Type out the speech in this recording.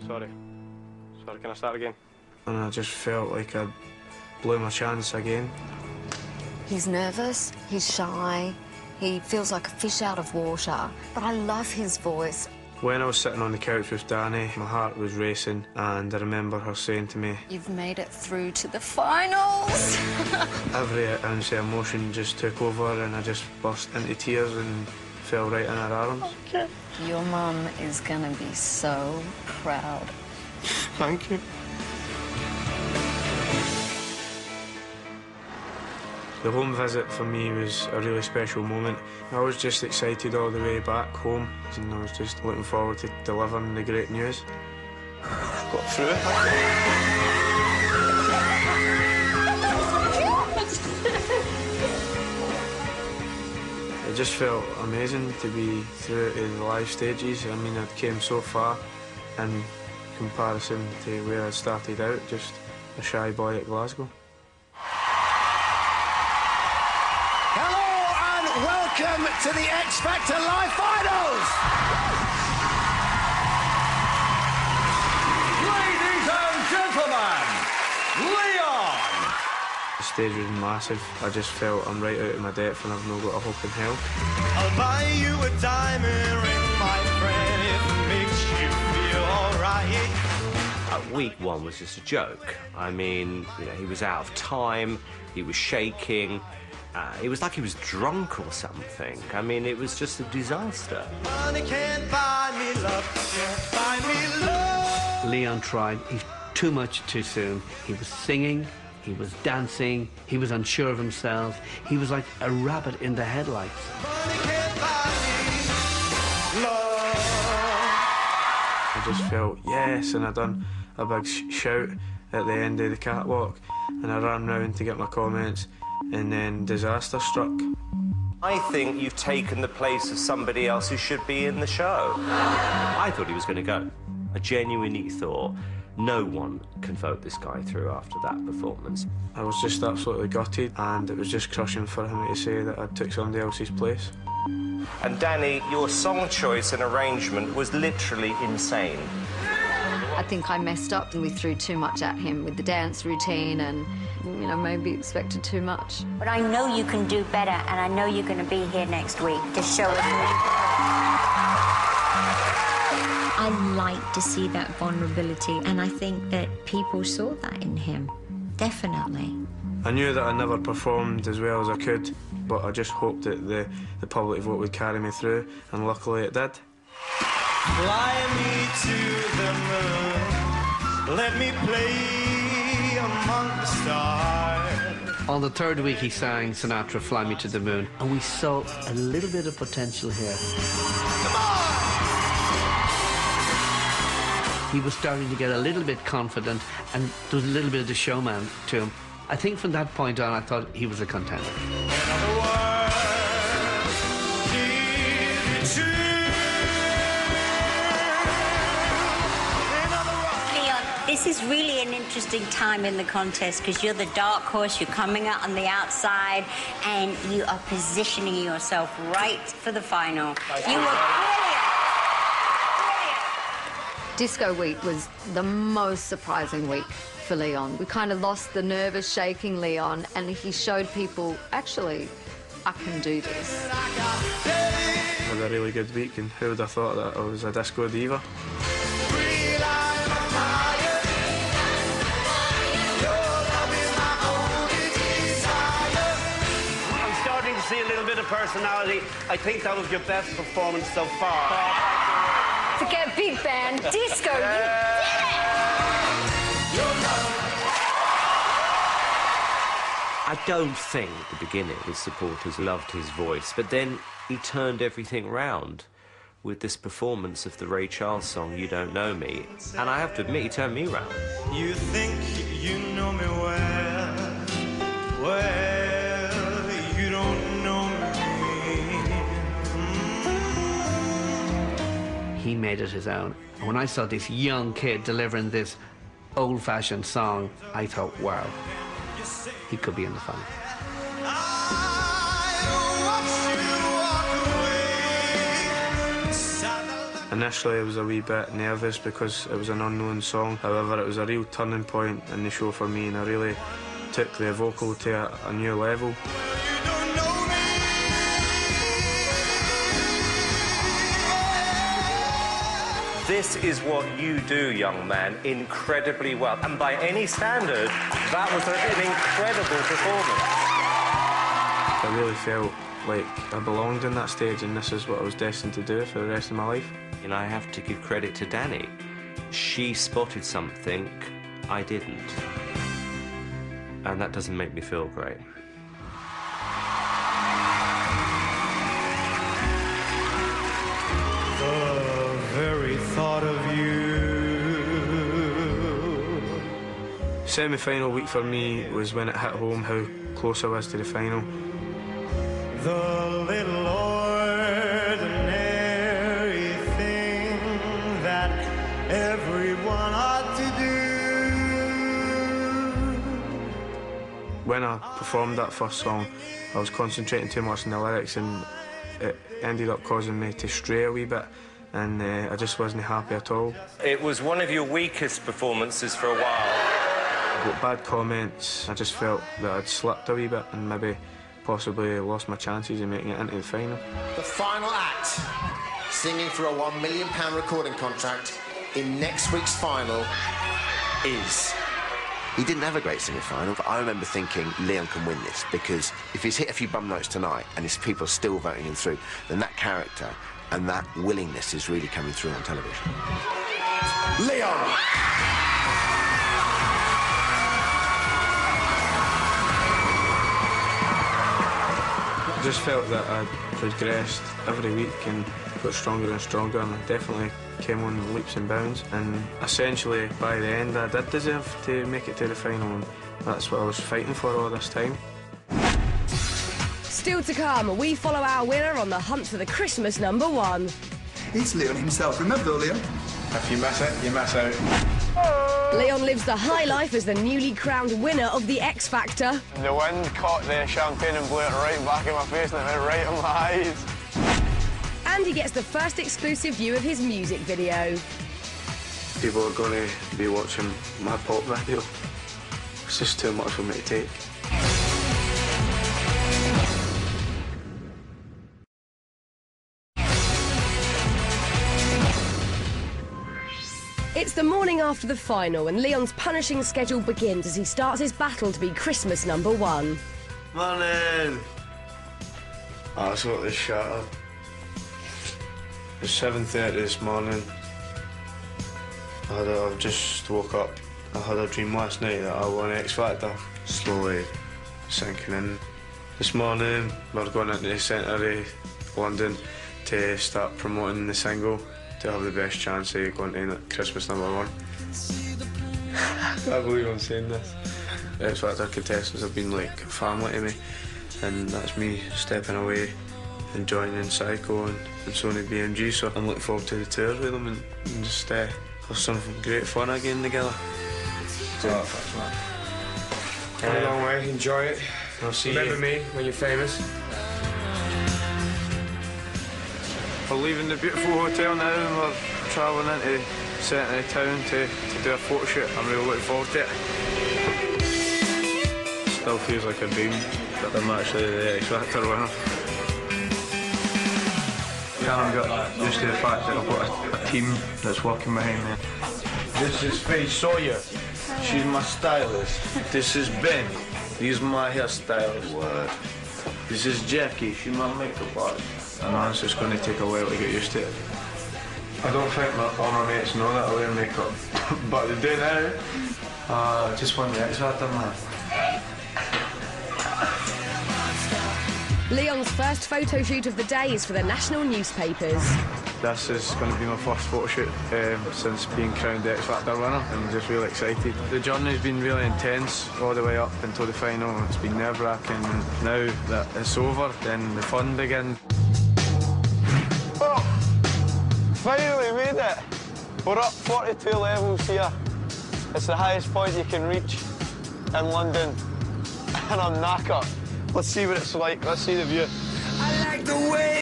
Sorry. Sorry, can I start again? And I just felt like I blew my chance again. He's nervous, he's shy, he feels like a fish out of water, but I love his voice. When I was sitting on the couch with Danny, my heart was racing, and I remember her saying to me, "You've made it through to the finals." Every ounce of emotion just took over, and I just burst into tears and fell right in her arms. Okay. Your mum is gonna be so proud. Thank you. The home visit for me was a really special moment. I was just excited all the way back home, and I was just looking forward to delivering the great news. Got through it. It just felt amazing to be through to the live stages. I mean, I'd came so far in comparison to where I'd started out, just a shy boy at Glasgow. Welcome to the X Factor Live Finals! Ladies and gentlemen, Leon! The stage was massive. I just felt I'm right out of my depth and I've not got a hope in hell. I'll buy you a diamond ring, my friend, if it makes you feel alright. Week one was just a joke. I mean, you know, he was out of time, he was shaking. It was like he was drunk or something. I mean, it was just a disaster. Money can't buy me love, can't buy me love. Leon tried. He's too much too soon. He was singing, he was dancing, he was unsure of himself. He was like a rabbit in the headlights. Money can't buy me love. I just felt yes, and I done a big shout at the end of the catwalk, and I ran round to get my comments, and then disaster struck. I think you've taken the place of somebody else who should be in the show. I thought he was going to go. I genuinely thought no one can vote this guy through after that performance. I was just absolutely gutted, and it was just crushing for him to say that I took somebody else's place. And Danny, your song choice and arrangement was literally insane. I think I messed up and we threw too much at him with the dance routine and, you know, maybe expected too much. But I know you can do better, and I know you're going to be here next week to show us. I like to see that vulnerability, and I think that people saw that in him, definitely. I knew that I never performed as well as I could, but I just hoped that the public vote would carry me through, and luckily it did. Fly me to the moon, let me play among the stars. On the third week, he sang Sinatra, Fly Me to the Moon, and we saw a little bit of potential here. Come on! He was starting to get a little bit confident, and there was a little bit of the showman to him. I think from that point on, I thought he was a contender. In other words, give it to This is really an interesting time in the contest because you're the dark horse, you're coming out on the outside, and you are positioning yourself right for the final. You were brilliant! Disco week was the most surprising week for Leon. We kind of lost the nervous, shaking Leon, and he showed people, actually, I can do this. I had a really good week, and who would have thought that I was a disco diva? See a little bit of personality. I think that was your best performance so far. Forget big band, disco, you did it! I don't think at the beginning his supporters loved his voice, but then he turned everything round with this performance of the Ray Charles song, You Don't Know Me. And I have to admit, he turned me round. You think you know me well, you don't know me. He made it his own. And when I saw this young kid delivering this old-fashioned song, I thought, wow, he could be in the final. Initially I was a wee bit nervous because it was an unknown song. However, it was a real turning point in the show for me, and I really took the vocal to a new level. This is what you do, young man, incredibly well. And by any standard, that was an incredible performance. I really felt like I belonged in that stage, and this is what I was destined to do for the rest of my life. And I have to give credit to Danny. She spotted something I didn't. And that doesn't make me feel great. The very thought of you. Semi-final week for me was when it hit home how close I was to the final. The little ordinary thing that everyone ought to do. When I performed that first song, I was concentrating too much on the lyrics, and it ended up causing me to stray a wee bit, and I just wasn't happy at all. It was one of your weakest performances for a while. I got bad comments. I just felt that I'd slipped a wee bit and maybe possibly lost my chances of making it into the final. The final act, singing for a £1 million recording contract in next week's final, is... He didn't have a great semi-final, but I remember thinking Leon can win this, because if he's hit a few bum notes tonight and his people are still voting him through, then that character and that willingness is really coming through on television. Leon! I just felt that I'd progressed every week and got stronger and stronger, and I definitely came on leaps and bounds, and essentially by the end I did deserve to make it to the final, and that's what I was fighting for all this time. Still to come, we follow our winner on the hunt for the Christmas #1. It's Leon himself, remember Leon? If you miss it, you miss out. Leon lives the high life as the newly crowned winner of the X Factor. The wind caught the champagne and blew it right back in my face, and it went right in my eyes. And he gets the first exclusive view of his music video. People are going to be watching my pop video. It's just too much for me to take. It's the morning after the final, and Leon's punishing schedule begins as he starts his battle to be Christmas #1. Morning! I just got this shut up. It's 7:30 this morning. I've just woke up. I had a dream last night that I won X Factor. Slowly sinking in. This morning we're going into the centre of London to start promoting the single to have the best chance of going to Christmas #1. I can't believe I'm saying this. X Factor contestants have been like family to me, and that's me stepping away and joining Psycho and Sony BMG, so I'm looking forward to the tour with them and just have some great fun again together. Thanks, man. Come a long way, enjoy it. I'll see Remember you. me when you're famous. We're leaving the beautiful hotel now and we're travelling into the centre of town to do a photo shoot. I'm really looking forward to it. Still feels like a dream that I'm actually the X Factor winner. Can't get used to the fact that I've got a team that's working behind me. This is Faye Sawyer. She's my stylist. This is Ben. He's my hairstylist. Word. This is Jackie. She's my makeup artist. I know it's just going to take a while to get used to it. I don't think all my mates know that I wear makeup, but they do now. I just won the X Factor, man. Leon's first photo shoot of the day is for the national newspapers. This is going to be my first photo shoot since being crowned the X Factor winner. I'm just really excited. The journey's been really intense all the way up until the final. It's been nerve-wracking. Now that it's over, then the fun begins. Oh! Finally made it! We're up 42 levels here. It's the highest point you can reach in London. And I'm knackered. Let's see what it's like. Let's see the view. I like the way